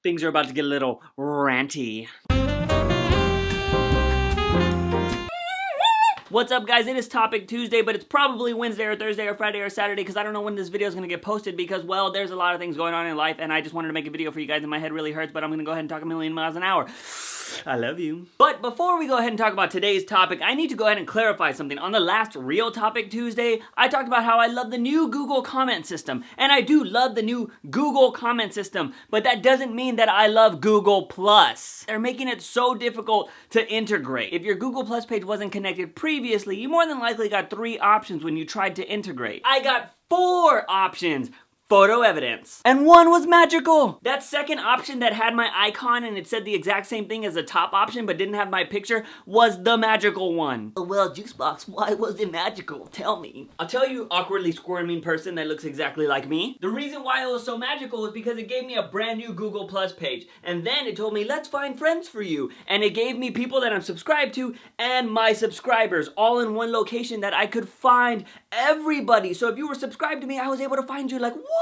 things are about to get a little ranty. What's up, guys? It is Topic Tuesday, but it's probably Wednesday or Thursday or Friday or Saturday because I don't know when this video is going to get posted because, well, there's a lot of things going on in life and I just wanted to make a video for you guys and my head really hurts, but I'm going to go ahead and talk a million miles an hour. I love you. But before we go ahead and talk about today's topic, I need to go ahead and clarify something. On the last Real Topic Tuesday, I talked about how I love the new Google comment system, and I do love the new Google comment system, but that doesn't mean that I love Google+. They're making it so difficult to integrate. If your Google+ page wasn't connected previously, you more than likely got 3 options when you tried to integrate. I got 4 options. Photo evidence. And 1 was magical. That second option that had my icon and it said the exact same thing as the top option but didn't have my picture was the magical one. Oh, well, JUICEbox, why was it magical? Tell me. I'll tell you, awkwardly squirming person that looks exactly like me. The reason why it was so magical is because it gave me a brand new Google+ page. And then it told me, let's find friends for you. And it gave me people that I'm subscribed to and my subscribers all in one location that I could find everybody. So if you were subscribed to me, I was able to find you like, what?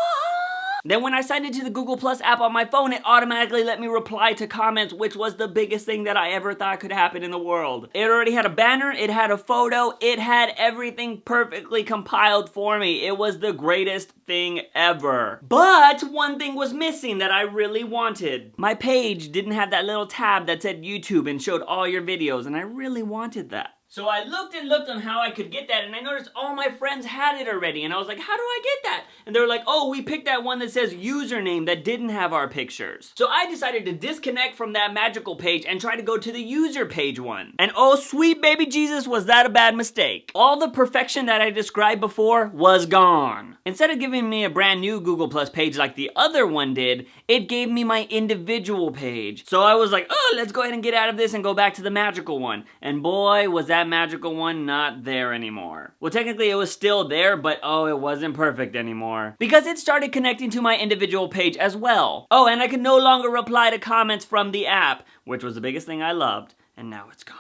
Then when I signed into the Google+ app on my phone, it automatically let me reply to comments, which was the biggest thing that I ever thought could happen in the world. It already had a banner, it had a photo, it had everything perfectly compiled for me. It was the greatest thing ever. But one thing was missing that I really wanted. My page didn't have that little tab that said YouTube and showed all your videos, and I really wanted that. So I looked and looked on how I could get that, and I noticed all my friends had it already, and I was like, how do I get that? And they were like, oh, we picked that one that says username that didn't have our pictures. So I decided to disconnect from that magical page and try to go to the user page one. And oh, sweet baby Jesus, was that a bad mistake. All the perfection that I described before was gone. Instead of giving me a brand new Google+ page like the other one did, it gave me my individual page. So I was like, oh, let's go ahead and get out of this and go back to the magical one. And boy, was that magical one not there anymore. Well, technically it was still there, but oh, it wasn't perfect anymore. Because it started connecting to my individual page as well. Oh, and I could no longer reply to comments from the app, which was the biggest thing I loved, and now it's gone.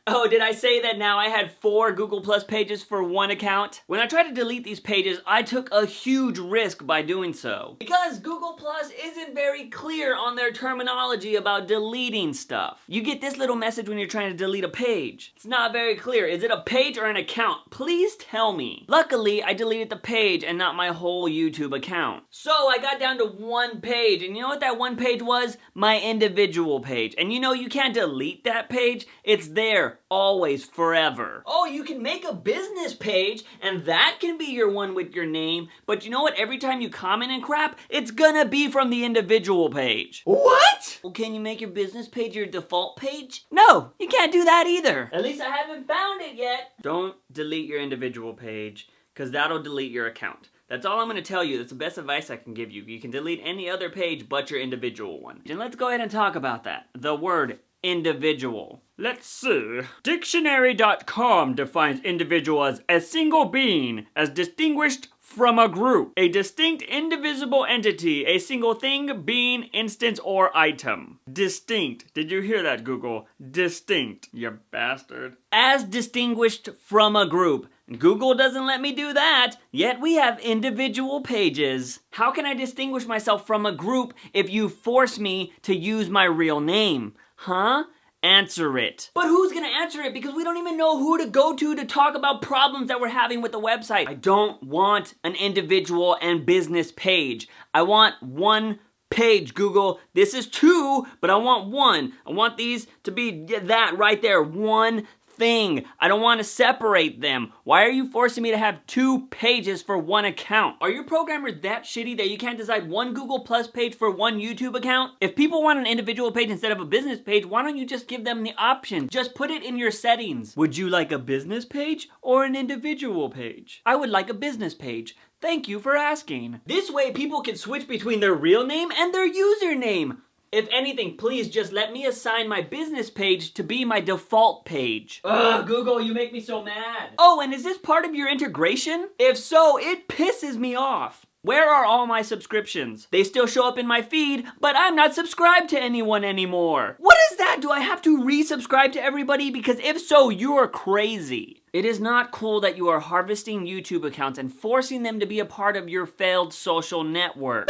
Oh, did I say that now I had 4 Google+ pages for 1 account? When I tried to delete these pages, I took a huge risk by doing so. Because Google+ isn't very clear on their terminology about deleting stuff. You get this little message when you're trying to delete a page. It's not very clear. Is it a page or an account? Please tell me. Luckily, I deleted the page and not my whole YouTube account. So I got down to 1 page, and you know what that 1 page was? My individual page. And you know you can't delete that page. It's there. Always, forever. Oh, you can make a business page, and that can be your one with your name, but you know what? Every time you comment and crap, it's gonna be from the individual page. What? Well, can you make your business page your default page? No, you can't do that either. At least I haven't found it yet. Don't delete your individual page, because that'll delete your account. That's all I'm going to tell you. That's the best advice I can give you. You can delete any other page but your individual one. And let's go ahead and talk about that. The word individual. Let's see. Dictionary.com defines individual as a single being, as distinguished from a group, a distinct indivisible entity, a single thing, being, instance, or item. Distinct. Did you hear that, Google? Distinct, you bastard. As distinguished from a group. Google doesn't let me do that, yet we have individual pages. How can I distinguish myself from a group if you force me to use my real name? Huh? Answer it. But who's gonna answer it? Because we don't even know who to go to talk about problems that we're having with the website. I don't want an individual and business page. I want 1 page, Google. This is 2, but I want 1. I want these to be that right there. 1 thing. I don't want to separate them. Why are you forcing me to have 2 pages for 1 account? Are your programmers that shitty that you can't decide 1 Google+ page for 1 YouTube account? If people want an individual page instead of a business page, why don't you just give them the option? Just put it in your settings. Would you like a business page or an individual page? I would like a business page. Thank you for asking. This way people can switch between their real name and their username. If anything, please just let me assign my business page to be my default page. Ugh, Google, you make me so mad. Oh, and is this part of your integration? If so, it pisses me off. Where are all my subscriptions? They still show up in my feed, but I'm not subscribed to anyone anymore. What is that? Do I have to resubscribe to everybody? Because if so, you are crazy. It is not cool that you are harvesting YouTube accounts and forcing them to be a part of your failed social network.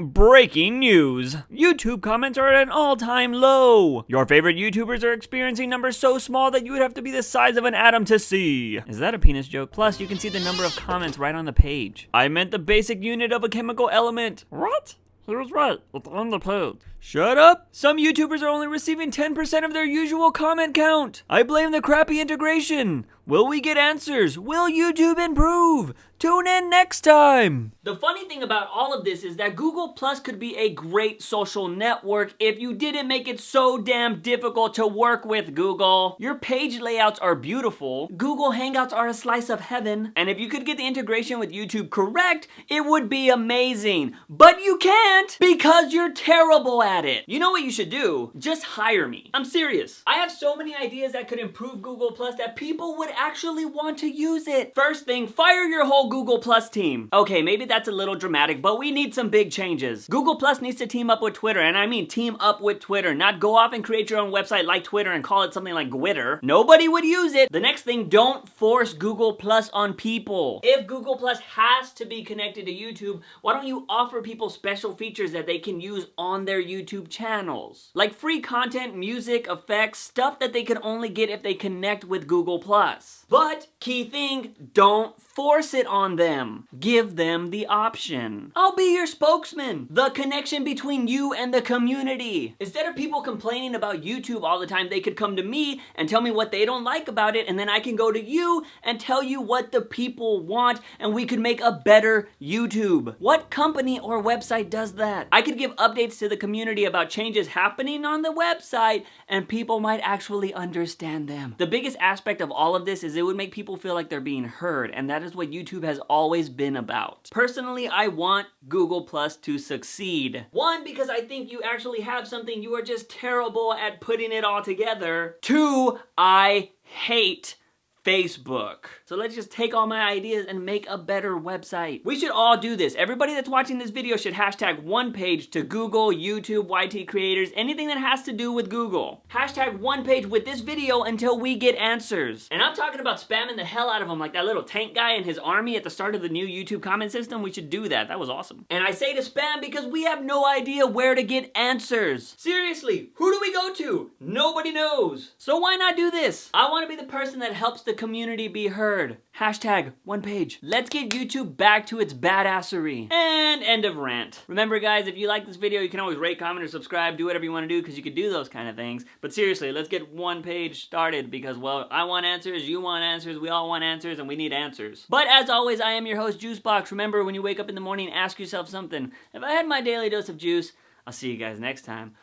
Breaking news. YouTube comments are at an all-time low. Your favorite YouTubers are experiencing numbers so small that you would have to be the size of an atom to see. Is that a penis joke? Plus, you can see the number of comments right on the page. I meant the basic unit of a chemical element. What? He was right. It's on the page. Shut up! Some YouTubers are only receiving 10% of their usual comment count. I blame the crappy integration. Will we get answers? Will YouTube improve? Tune in next time. The funny thing about all of this is that Google Plus could be a great social network if you didn't make it so damn difficult to work with, Google. Your page layouts are beautiful. Google Hangouts are a slice of heaven. And if you could get the integration with YouTube correct, it would be amazing. But you can't because you're terrible at it. You know what you should do? Just hire me. I'm serious. I have so many ideas that could improve Google Plus that people would actually want to use it. First thing, fire your whole Google Plus team. Okay, maybe that's a little dramatic, but we need some big changes. Google Plus needs to team up with Twitter, and I mean team up with Twitter, not go off and create your own website like Twitter and call it something like Gwitter. Nobody would use it. The next thing, don't force Google Plus on people. If Google Plus has to be connected to YouTube, why don't you offer people special features that they can use on their YouTube channels? Like free content, music, effects, stuff that they can only get if they connect with Google Plus. But, key thing, don't force it on them. Give them the option. I'll be your spokesman. The connection between you and the community. Instead of people complaining about YouTube all the time, they could come to me and tell me what they don't like about it, and then I can go to you and tell you what the people want, and we could make a better YouTube. What company or website does that? I could give updates to the community about changes happening on the website, and people might actually understand them. The biggest aspect of all of this is it would make people feel like they're being heard, and that is what YouTube has always been about. Personally, I want Google Plus to succeed. One, because I think you actually have something, you are just terrible at putting it all together. Two, I hate Facebook. So let's just take all my ideas and make a better website. We should all do this. Everybody that's watching this video should hashtag one page to Google, YouTube, YT creators, anything that has to do with Google. Hashtag one page with this video until we get answers. And I'm talking about spamming the hell out of them like that little tank guy and his army at the start of the new YouTube comment system. We should do that. That was awesome. And I say to spam because we have no idea where to get answers. Seriously, who do we go to? Nobody knows. So why not do this? I want to be the person that helps the community be heard. Hashtag one page. Let's get YouTube back to its badassery. And end of rant. Remember guys, if you like this video, you can always rate, comment, or subscribe. Do whatever you want to do because you could do those kind of things. But seriously, let's get one page started because, well, I want answers, you want answers, we all want answers, and we need answers. But as always, I am your host, JUICEbox. Remember, when you wake up in the morning, ask yourself something. If I had my daily dose of juice, I'll see you guys next time.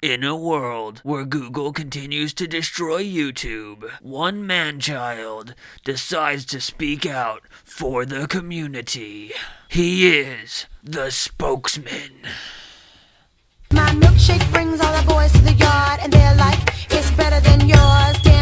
In a world where Google continues to destroy YouTube, one man-child decides to speak out for the community. He is the spokesman. My milkshake brings all the boys